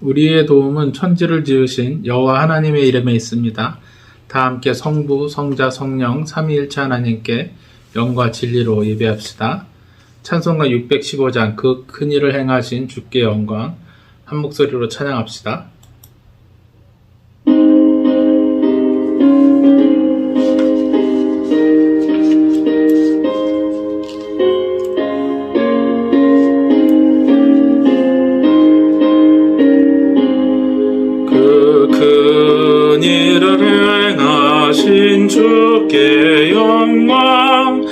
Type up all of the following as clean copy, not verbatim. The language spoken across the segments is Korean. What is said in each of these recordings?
우리의 도움은 천지를 지으신 여호와 하나님의 이름에 있습니다. 다 함께 성부, 성자, 성령, 삼위일체 하나님께 영과 진리로 예배합시다. 찬송가 615장 그 큰 일을 행하신 주께 영광 한 목소리로 찬양합시다. 큰 일을 행하신 주께 영광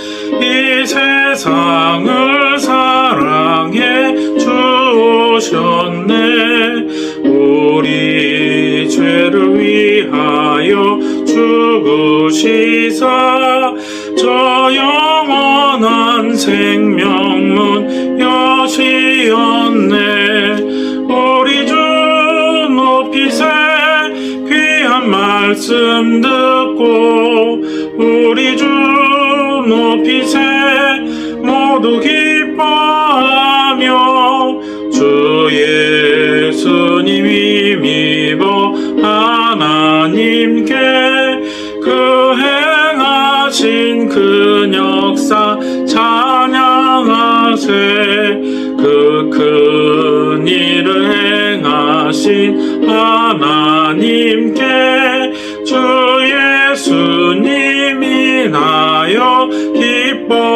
이 세상을 사랑해 주셨네 우리 죄를 위하여 죽으시사 저 영원한 생명문 여시었네 우리 주 높이세 귀한 말씀 듣고 우리 주 높이세 모두 기뻐하며 주 예수님이 믿어 하나님께 그 행하신 큰 역사 찬양하세 그 큰 일을 행하신 하나님께 주 예수님이 나여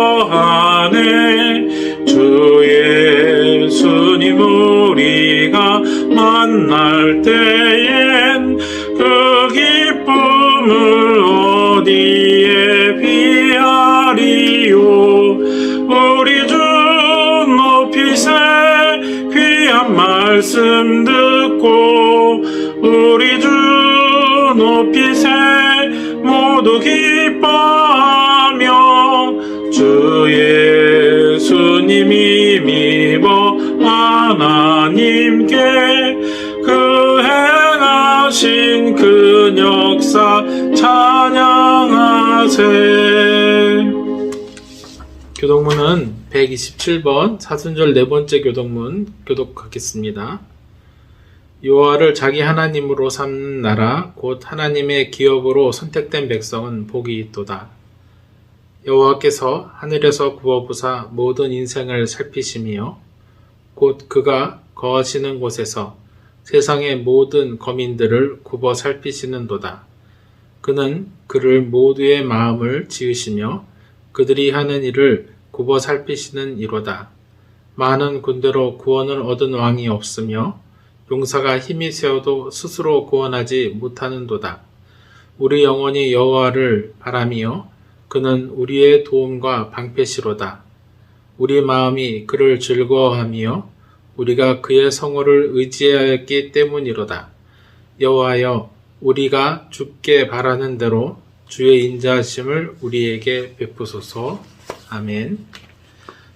기뻐하네 주 예수님 우리가 만날 때엔 그 기쁨을 어디에 비하리요 우리 주 높이세 귀한 말씀 듣고 우리 주 높이세 모두 기뻐하며 주 예수님이 믿어 하나님께 그 행하신 그 역사 찬양하세. 교독문은 127번 사순절 네 번째 교독문 교독하겠습니다. 여호와를 자기 하나님으로 삼는 나라 곧 하나님의 기업으로 선택된 백성은 복이 있도다. 여호와께서 하늘에서 구워부사 모든 인생을 살피시며 곧 그가 거하시는 곳에서 세상의 모든 거민들을 굽어 살피시는도다. 그는 그를 모두의 마음을 지으시며 그들이 하는 일을 굽어 살피시는 이로다. 많은 군대로 구원을 얻은 왕이 없으며 용사가 힘이 세어도 스스로 구원하지 못하는도다. 우리 영혼이 여호와를 바라며 그는 우리의 도움과 방패시로다. 우리 마음이 그를 즐거워하며 우리가 그의 성호를 의지하였기 때문이로다. 여호와여 우리가 주께 바라는 대로 주의 인자하심을 우리에게 베푸소서. 아멘.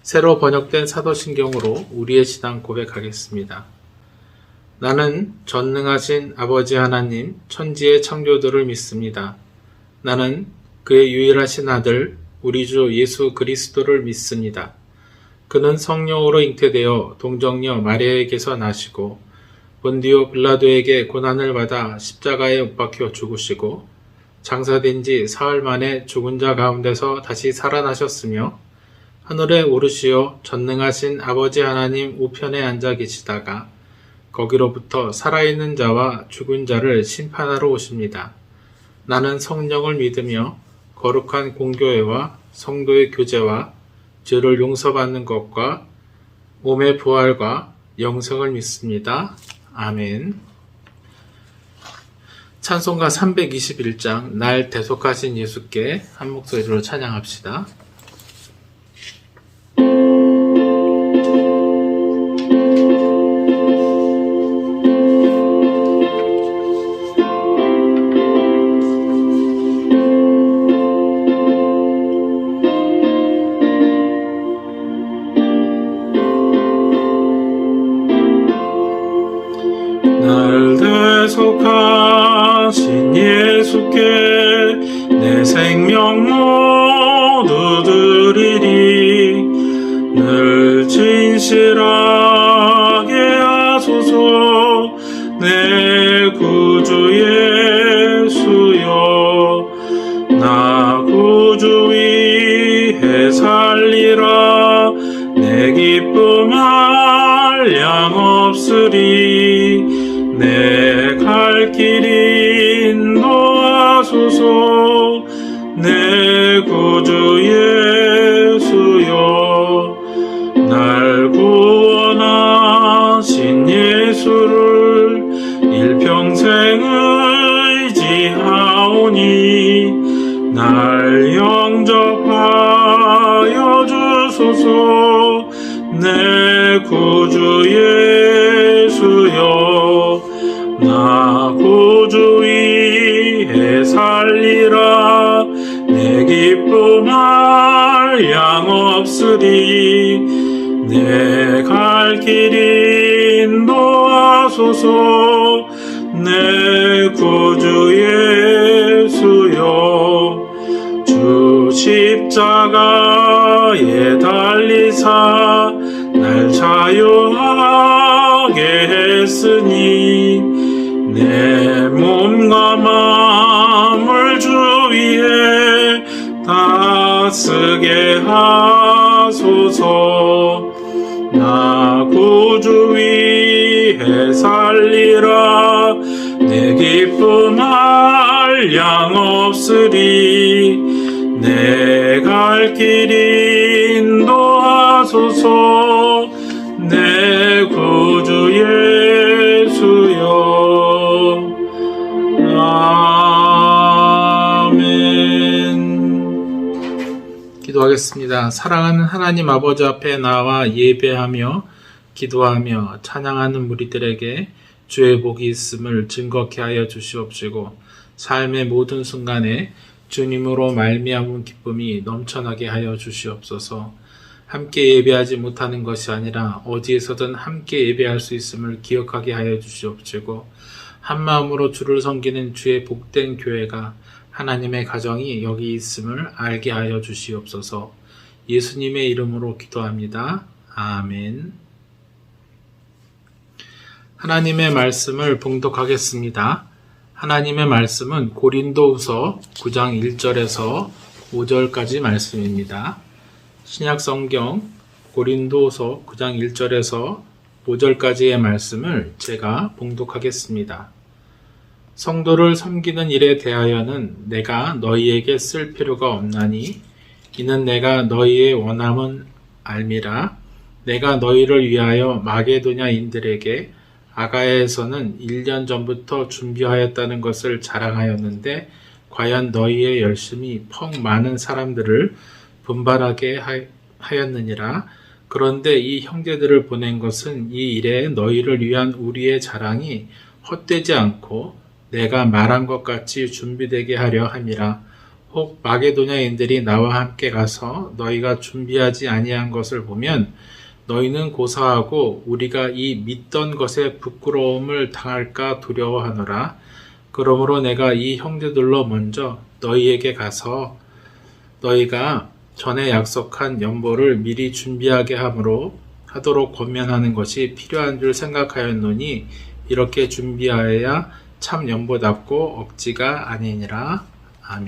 새로 번역된 사도신경으로 우리의 신앙 고백하겠습니다. 나는 전능하신 아버지 하나님 천지의 창조들을 믿습니다. 나는 그의 유일하신 아들 우리 주 예수 그리스도를 믿습니다. 그는 성령으로 잉태되어 동정녀 마리아에게서 나시고 본디오 빌라도에게 고난을 받아 십자가에 못 박혀 죽으시고 장사된 지 사흘 만에 죽은 자 가운데서 다시 살아나셨으며 하늘에 오르시어 전능하신 아버지 하나님 우편에 앉아 계시다가 거기로부터 살아있는 자와 죽은 자를 심판하러 오십니다. 나는 성령을 믿으며 거룩한 공교회와 성도의 교제와 죄를 용서받는 것과 몸의 부활과 영생을 믿습니다. 아멘. 찬송가 321장 날 대속하신 예수께 한 목소리로 찬양합시다. 날 대속하신 예수께 내 생명 모두 드리리 늘 진실하게 하소서 살리라. 내 기쁨 한량없으리. 내 갈 길 인도하소서. 내 구주 예수여, 날 구원하신 예수를 일평생 의지하오니 날 영접하여 주소서. 내 구주 예수여, 나 구주 위에 살리라. 내 기쁨 한량없으리. 내 갈 길 인도하소서. 내 구주 예수여, 주 십자가에 달리사 날 자유하게 했으니 내 몸과 마음을 주 위에 다쓰게 하소서. 나 구주 위에 살리라. 내 기쁨 한량없으리. 내 갈 길 인도하소서. 내 구주 예수여. 아멘. 기도하겠습니다. 사랑하는 하나님 아버지 앞에 나와 예배하며 기도하며 찬양하는 무리들에게 주의 복이 있음을 증거케 하여 주시옵시고, 삶의 모든 순간에 주님으로 말미암은 기쁨이 넘쳐나게 하여 주시옵소서. 함께 예배하지 못하는 것이 아니라 어디에서든 함께 예배할 수 있음을 기억하게 하여 주시옵시고, 한마음으로 주를 섬기는 주의 복된 교회가, 하나님의 가정이 여기 있음을 알게 하여 주시옵소서. 예수님의 이름으로 기도합니다. 아멘. 하나님의 말씀을 봉독하겠습니다. 하나님의 말씀은 고린도후서 9장 1절에서 5절까지 말씀입니다. 신약성경 고린도후서 9장 1절에서 5절까지의 말씀을 제가 봉독하겠습니다. 성도를 섬기는 일에 대하여는 내가 너희에게 쓸 필요가 없나니 이는 내가 너희의 원함은 알미라. 내가 너희를 위하여 마게도냐인들에게 아가야에서는 1년 전부터 준비하였다는 것을 자랑하였는데, 과연 너희의 열심이 퍽 많은 사람들을 분발하게 하였느니라. 그런데 이 형제들을 보낸 것은 이 일에 너희를 위한 우리의 자랑이 헛되지 않고 내가 말한 것 같이 준비되게 하려 함이라. 혹 마게도냐인들이 나와 함께 가서 너희가 준비하지 아니한 것을 보면 너희는 고사하고 우리가 이 믿던 것에 부끄러움을 당할까 두려워하노라. 그러므로 내가 이 형제들로 먼저 너희에게 가서 너희가 전에 약속한 연보를 미리 준비하게 하도록 권면하는 것이 필요한 줄 생각하였노니 이렇게 준비하여야 참 연보답고 억지가 아니니라. 아멘.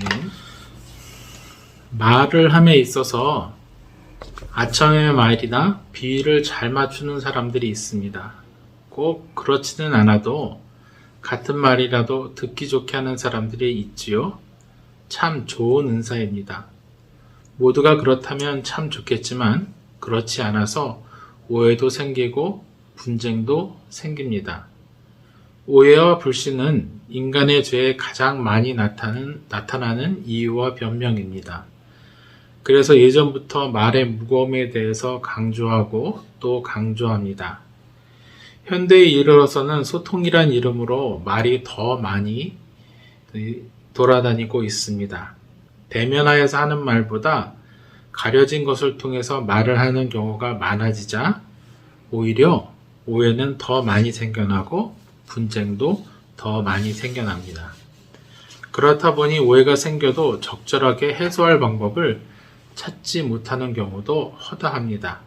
말을 함에 있어서 아첨의 말이나 비유를 잘 맞추는 사람들이 있습니다. 꼭 그렇지는 않아도 같은 말이라도 듣기 좋게 하는 사람들이 있지요. 참 좋은 은사입니다. 모두가 그렇다면 참 좋겠지만 그렇지 않아서 오해도 생기고 분쟁도 생깁니다. 오해와 불신은 인간의 죄에 가장 많이 나타나는 이유와 변명입니다. 그래서 예전부터 말의 무거움에 대해서 강조하고 또 강조합니다. 현대에 이르러서는 소통이란 이름으로 말이 더 많이 돌아다니고 있습니다. 대면하여서 하는 말보다 가려진 것을 통해서 말을 하는 경우가 많아지자 오히려 오해는 더 많이 생겨나고 분쟁도 더 많이 생겨납니다. 그렇다 보니 오해가 생겨도 적절하게 해소할 방법을 찾지 못하는 경우도 허다합니다.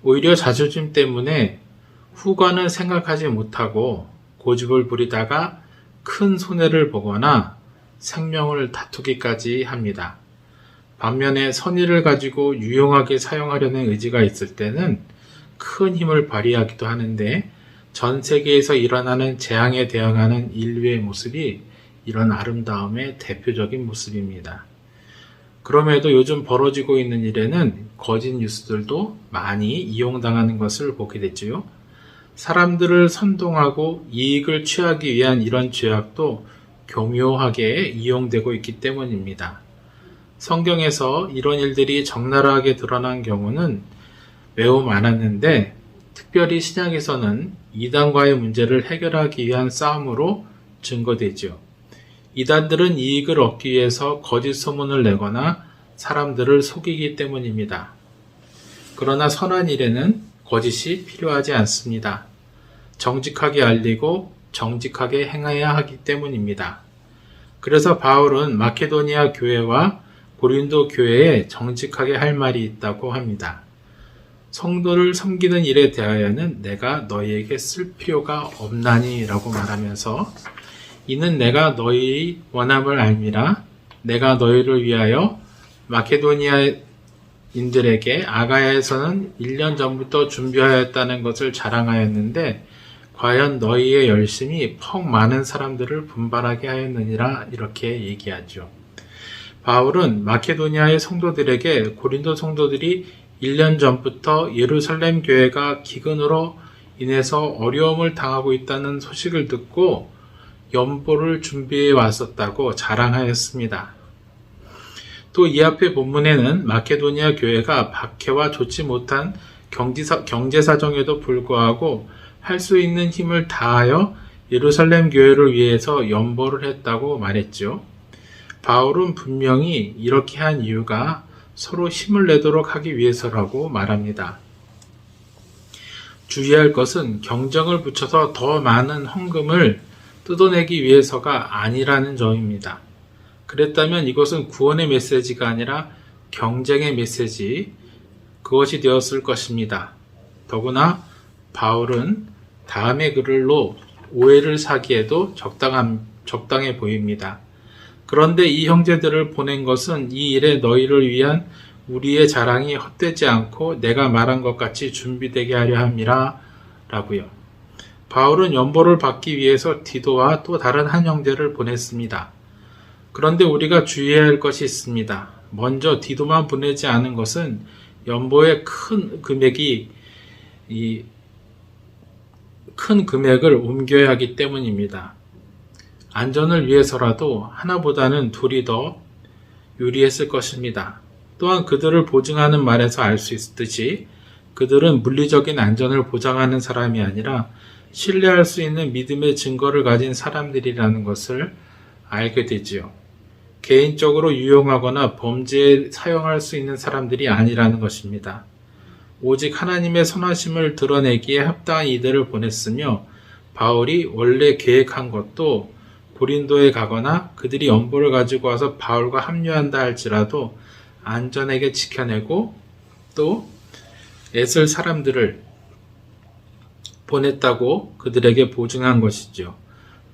오히려 자존심 때문에 후과는 생각하지 못하고 고집을 부리다가 큰 손해를 보거나 생명을 다투기까지 합니다. 반면에 선의를 가지고 유용하게 사용하려는 의지가 있을 때는 큰 힘을 발휘하기도 하는데 전 세계에서 일어나는 재앙에 대응하는 인류의 모습이 이런 아름다움의 대표적인 모습입니다. 그럼에도 요즘 벌어지고 있는 일에는 거짓 뉴스들도 많이 이용당하는 것을 보게 됐지요. 사람들을 선동하고 이익을 취하기 위한 이런 죄악도 교묘하게 이용되고 있기 때문입니다. 성경에서 이런 일들이 적나라하게 드러난 경우는 매우 많았는데 특별히 신약에서는 이단과의 문제를 해결하기 위한 싸움으로 증거되지요. 이단들은 이익을 얻기 위해서 거짓 소문을 내거나 사람들을 속이기 때문입니다. 그러나 선한 일에는 거짓이 필요하지 않습니다. 정직하게 알리고 정직하게 행해야 하기 때문입니다. 그래서 바울은 마케도니아 교회와 고린도 교회에 정직하게 할 말이 있다고 합니다. 성도를 섬기는 일에 대하여는 내가 너희에게 쓸 필요가 없나니 라고 말하면서 이는 내가 너희의 원함을 알미라 내가 너희를 위하여 마케도니아인들에게 아가야에서는 1년 전부터 준비하였다는 것을 자랑하였는데 과연 너희의 열심이 퍽 많은 사람들을 분발하게 하였느니라 이렇게 얘기하죠. 바울은 마케도니아의 성도들에게 고린도 성도들이 1년 전부터 예루살렘 교회가 기근으로 인해서 어려움을 당하고 있다는 소식을 듣고 연보를 준비해 왔었다고 자랑하였습니다. 또 이 앞의 본문에는 마케도니아 교회가 박해와 좋지 못한 경제 사정에도 불구하고 할 수 있는 힘을 다하여 예루살렘 교회를 위해서 연보를 했다고 말했죠. 바울은 분명히 이렇게 한 이유가 서로 힘을 내도록 하기 위해서라고 말합니다. 주의할 것은 경쟁을 붙여서 더 많은 헌금을 뜯어내기 위해서가 아니라는 점입니다. 그랬다면 이것은 구원의 메시지가 아니라 경쟁의 메시지, 그것이 되었을 것입니다. 더구나 바울은 다음의 글로 오해를 사기에도 적당해 보입니다. 그런데 이 형제들을 보낸 것은 이 일에 너희를 위한 우리의 자랑이 헛되지 않고 내가 말한 것 같이 준비되게 하려 함이라 라고요. 바울은 연보를 받기 위해서 디도와 또 다른 한 형제를 보냈습니다. 그런데 우리가 주의해야 할 것이 있습니다. 먼저 디도만 보내지 않은 것은 연보의 큰 금액을 옮겨야 하기 때문입니다. 안전을 위해서라도 하나보다는 둘이 더 유리했을 것입니다. 또한 그들을 보증하는 말에서 알 수 있듯이 그들은 물리적인 안전을 보장하는 사람이 아니라 신뢰할 수 있는 믿음의 증거를 가진 사람들이라는 것을 알게 되지요. 개인적으로 유용하거나 범죄에 사용할 수 있는 사람들이 아니라는 것입니다. 오직 하나님의 선하심을 드러내기에 합당한 이들을 보냈으며 바울이 원래 계획한 것도 고린도에 가거나 그들이 연보를 가지고 와서 바울과 합류한다 할지라도 안전하게 지켜내고 또 애쓸 사람들을 보냈다고 그들에게 보증한 것이죠.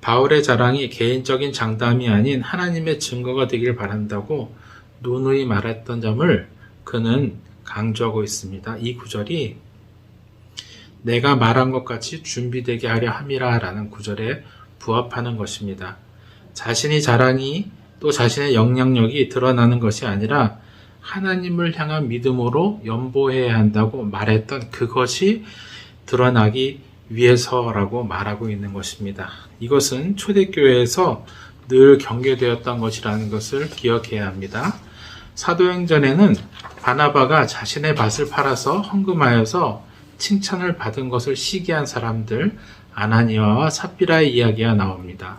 바울의 자랑이 개인적인 장담이 아닌 하나님의 증거가 되길 바란다고 누누이 말했던 점을 그는 강조하고 있습니다. 이 구절이 내가 말한 것 같이 준비되게 하려 함이라 라는 구절에 부합하는 것입니다. 자신의 자랑이 또 자신의 영향력이 드러나는 것이 아니라 하나님을 향한 믿음으로 연보해야 한다고 말했던 그것이 드러나기 위해서라고 말하고 있는 것입니다. 이것은 초대교회에서 늘 경계되었던 것이라는 것을 기억해야 합니다. 사도행전에는 바나바가 자신의 밭을 팔아서 헌금하여서 칭찬을 받은 것을 시기한 사람들 아나니아와 삽비라의 이야기가 나옵니다.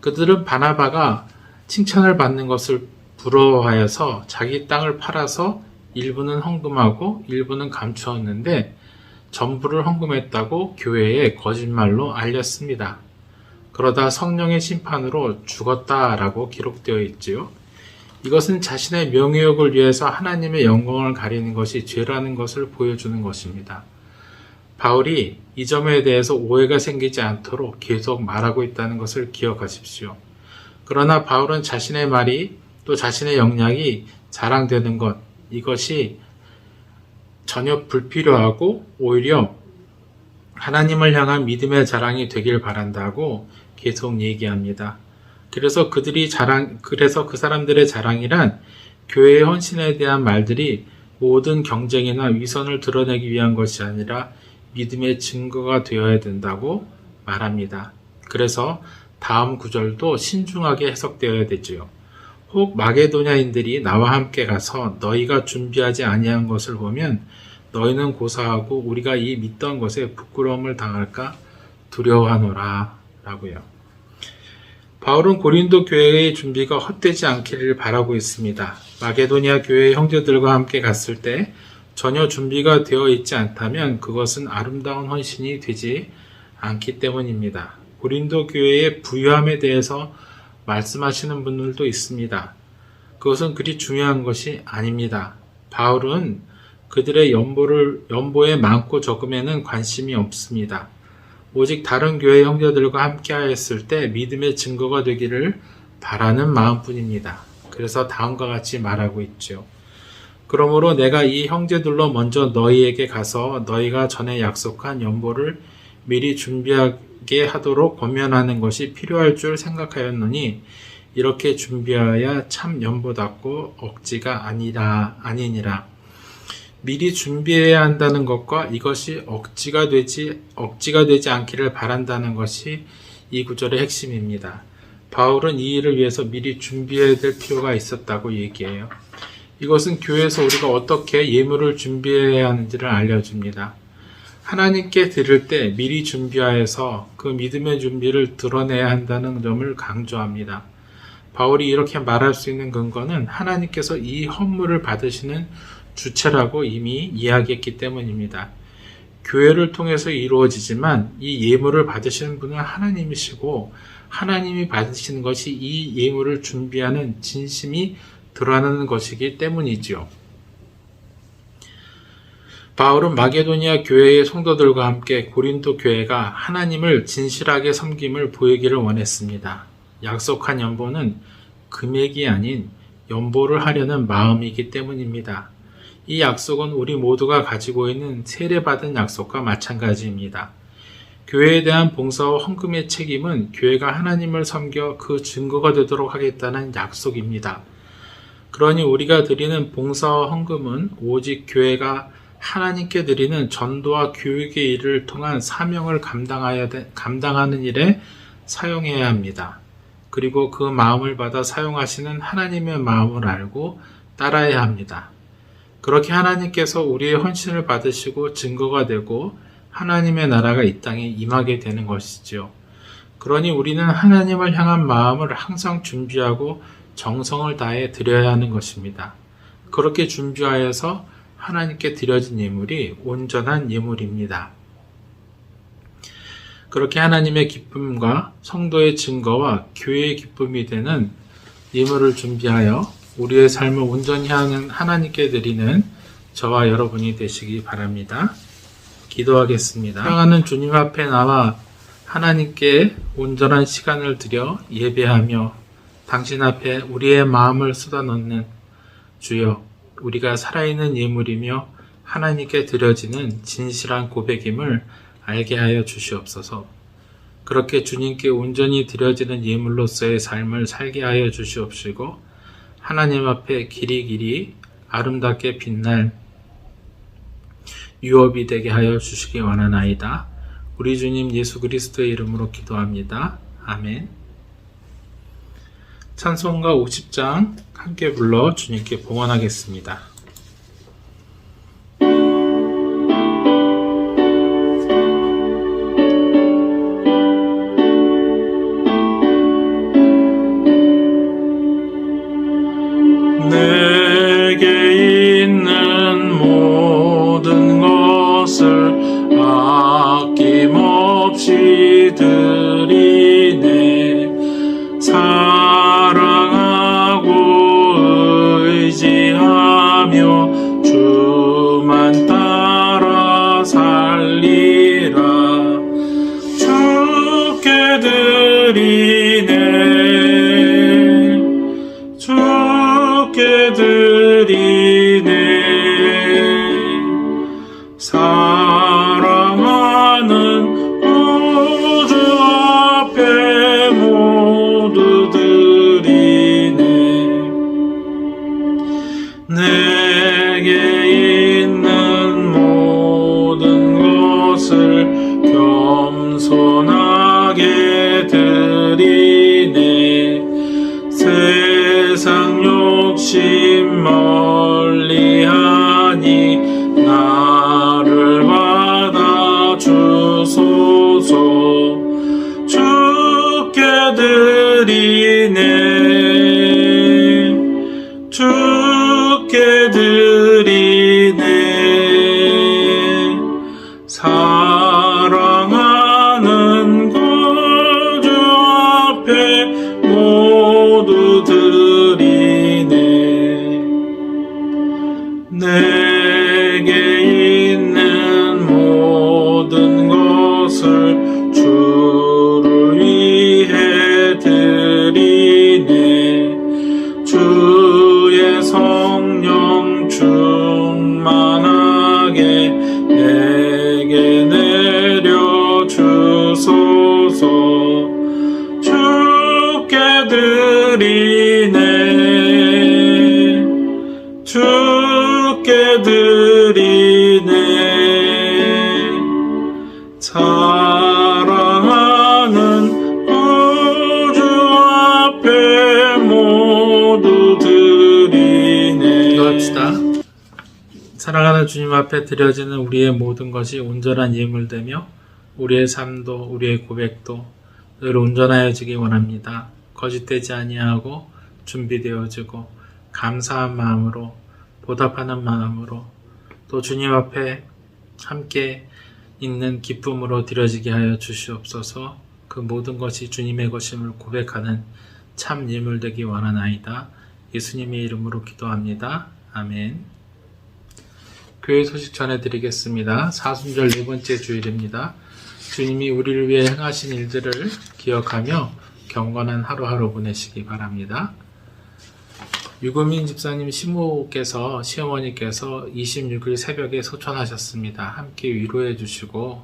그들은 바나바가 칭찬을 받는 것을 부러워하여서 자기 땅을 팔아서 일부는 헌금하고 일부는 감추었는데 전부를 헌금했다고 교회에 거짓말로 알렸습니다. 그러다 성령의 심판으로 죽었다라고 기록되어 있지요. 이것은 자신의 명예욕을 위해서 하나님의 영광을 가리는 것이 죄라는 것을 보여주는 것입니다. 바울이 이 점에 대해서 오해가 생기지 않도록 계속 말하고 있다는 것을 기억하십시오. 그러나 바울은 자신의 말이 또 자신의 영향이 자랑되는 것, 이것이 전혀 불필요하고 오히려 하나님을 향한 믿음의 자랑이 되길 바란다고 계속 얘기합니다. 그래서 그 사람들의 자랑이란 교회의 헌신에 대한 말들이 모든 경쟁이나 위선을 드러내기 위한 것이 아니라 믿음의 증거가 되어야 된다고 말합니다. 그래서 다음 구절도 신중하게 해석되어야 되지요. 혹 마게도냐인들이 나와 함께 가서 너희가 준비하지 아니한 것을 보면 너희는 고사하고 우리가 이 믿던 것에 부끄러움을 당할까 두려워하노라 라고요. 바울은 고린도 교회의 준비가 헛되지 않기를 바라고 있습니다. 마게도니아 교회의 형제들과 함께 갔을 때 전혀 준비가 되어 있지 않다면 그것은 아름다운 헌신이 되지 않기 때문입니다. 고린도 교회의 부유함에 대해서 말씀하시는 분들도 있습니다. 그것은 그리 중요한 것이 아닙니다. 바울은 그들의 연보의 많고 적음에는 관심이 없습니다. 오직 다른 교회 형제들과 함께 하였을 때 믿음의 증거가 되기를 바라는 마음뿐입니다. 그래서 다음과 같이 말하고 있죠. 그러므로 내가 이 형제들로 먼저 너희에게 가서 너희가 전에 약속한 연보를 미리 준비하게 하도록 권면하는 것이 필요할 줄 생각하였노니 이렇게 준비하여야 참 연보답고 억지가 아니니라. 미리 준비해야 한다는 것과 이것이 억지가 되지 않기를 바란다는 것이 이 구절의 핵심입니다. 바울은 이 일을 위해서 미리 준비해야 될 필요가 있었다고 얘기해요. 이것은 교회에서 우리가 어떻게 예물을 준비해야 하는지를 알려줍니다. 하나님께 드릴 때 미리 준비하여서 그 믿음의 준비를 드러내야 한다는 점을 강조합니다. 바울이 이렇게 말할 수 있는 근거는 하나님께서 이 헌물을 받으시는 주체라고 이미 이야기했기 때문입니다. 교회를 통해서 이루어지지만 이 예물을 받으시는 분은 하나님이시고 하나님이 받으시는 것이 이 예물을 준비하는 진심이 드러나는 것이기 때문이지요. 바울은 마게도니아 교회의 성도들과 함께 고린도 교회가 하나님을 진실하게 섬김을 보이기를 원했습니다. 약속한 연보는 금액이 아닌 연보를 하려는 마음이기 때문입니다. 이 약속은 우리 모두가 가지고 있는 세례받은 약속과 마찬가지입니다. 교회에 대한 봉사와 헌금의 책임은 교회가 하나님을 섬겨 그 증거가 되도록 하겠다는 약속입니다. 그러니 우리가 드리는 봉사와 헌금은 오직 교회가 하나님께 드리는 전도와 교육의 일을 통한 사명을 감당하는 일에 사용해야 합니다. 그리고 그 마음을 받아 사용하시는 하나님의 마음을 알고 따라야 합니다. 그렇게 하나님께서 우리의 헌신을 받으시고 증거가 되고 하나님의 나라가 이 땅에 임하게 되는 것이지요. 그러니 우리는 하나님을 향한 마음을 항상 준비하고 정성을 다해 드려야 하는 것입니다. 그렇게 준비하여서 하나님께 드려진 예물이 온전한 예물입니다. 그렇게 하나님의 기쁨과 성도의 증거와 교회의 기쁨이 되는 예물을 준비하여 우리의 삶을 온전히 하나님께 드리는 저와 여러분이 되시기 바랍니다. 기도하겠습니다. 사랑하는 주님 앞에 나와 하나님께 온전한 시간을 드려 예배하며 당신 앞에 우리의 마음을 쏟아놓는 주여, 우리가 살아있는 예물이며 하나님께 드려지는 진실한 고백임을 알게 하여 주시옵소서. 그렇게 주님께 온전히 드려지는 예물로서의 삶을 살게 하여 주시옵시고 하나님 앞에 길이길이 아름답게 빛날 유업이 되게 하여 주시기 원하나이다. 우리 주님 예수 그리스도의 이름으로 기도합니다. 아멘. 찬송가 50장 함께 불러 주님께 봉헌하겠습니다. 내게 있는 모든 것을 아낌없이 드리네. 사랑하고 의지하며 주만 따라 살리라. 주께 드리네. 주께 드리네. 사랑하는 구주 앞에 모두 드리네. 내게 있는 모든 것을 주를 위해 드리네. 주의 성령 충만하게 내게 내려주소서. 주께 드리네. 주께 드리네. 사랑하는 구주 앞에 모두 드리네. 기도합시다. 사랑하는 주님 앞에 드려지는 우리의 모든 것이 온전한 예물되며 우리의 삶도 우리의 고백도 늘 온전하여지기 원합니다. 거짓되지 아니하고 준비되어지고 감사한 마음으로 보답하는 마음으로 또 주님 앞에 함께 있는 기쁨으로 드려지게 하여 주시옵소서. 그 모든 것이 주님의 것임을 고백하는 참 예물되기 원하나이다. 예수님의 이름으로 기도합니다. 아멘. 교회 소식 전해드리겠습니다. 사순절 네 번째 주일입니다. 주님이 우리를 위해 행하신 일들을 기억하며 경건한 하루하루 보내시기 바랍니다. 유금민 집사님 시모께서 시어머니께서 26일 새벽에 소천하셨습니다. 함께 위로해 주시고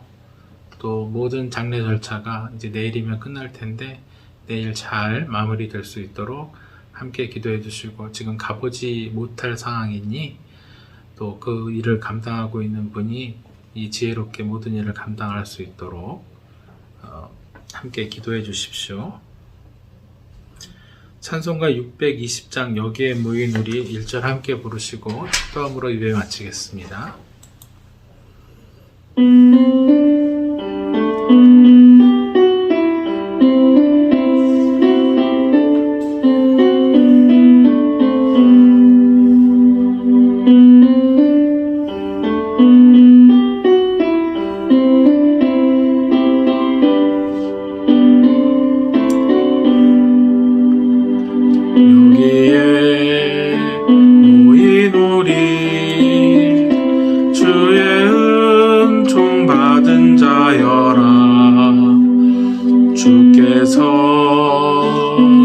또 모든 장례 절차가 이제 내일이면 끝날 텐데 내일 잘 마무리될 수 있도록 함께 기도해 주시고 지금 가보지 못할 상황이니 또 그 일을 감당하고 있는 분이 이 지혜롭게 모든 일을 감당할 수 있도록 함께 기도해 주십시오. 찬송가 620장 여기에 모인 우리 1절 함께 부르시고 축도함으로 예배 마치겠습니다.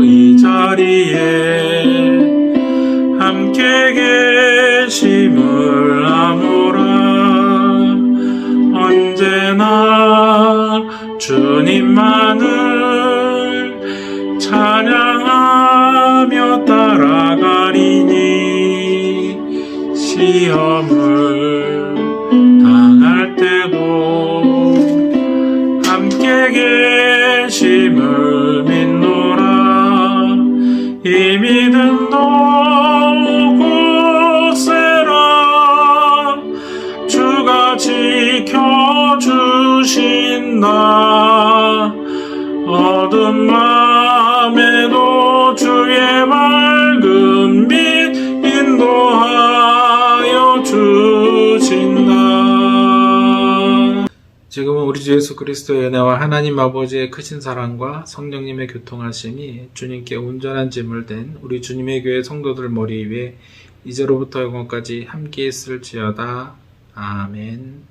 이 자리에 함께 계심을 아노라. 언제나 주님만을 찬양하며 따라가리니 시험을 당할 때도 함께 계심을 믿노라. 이 믿음도 굳세라. 주가 지켜주신다. 어두운 맘에도 주의 맑은 빛 인도하여 주신다. 지금은 우리 주 예수 그리스도의 은혜와 하나님 아버지의 크신 사랑과 성령님의 교통하심이 주님께 온전한 제물 된 우리 주님의 교회 성도들 머리 위에 이제로부터 영원까지 함께 있을지어다. 아멘.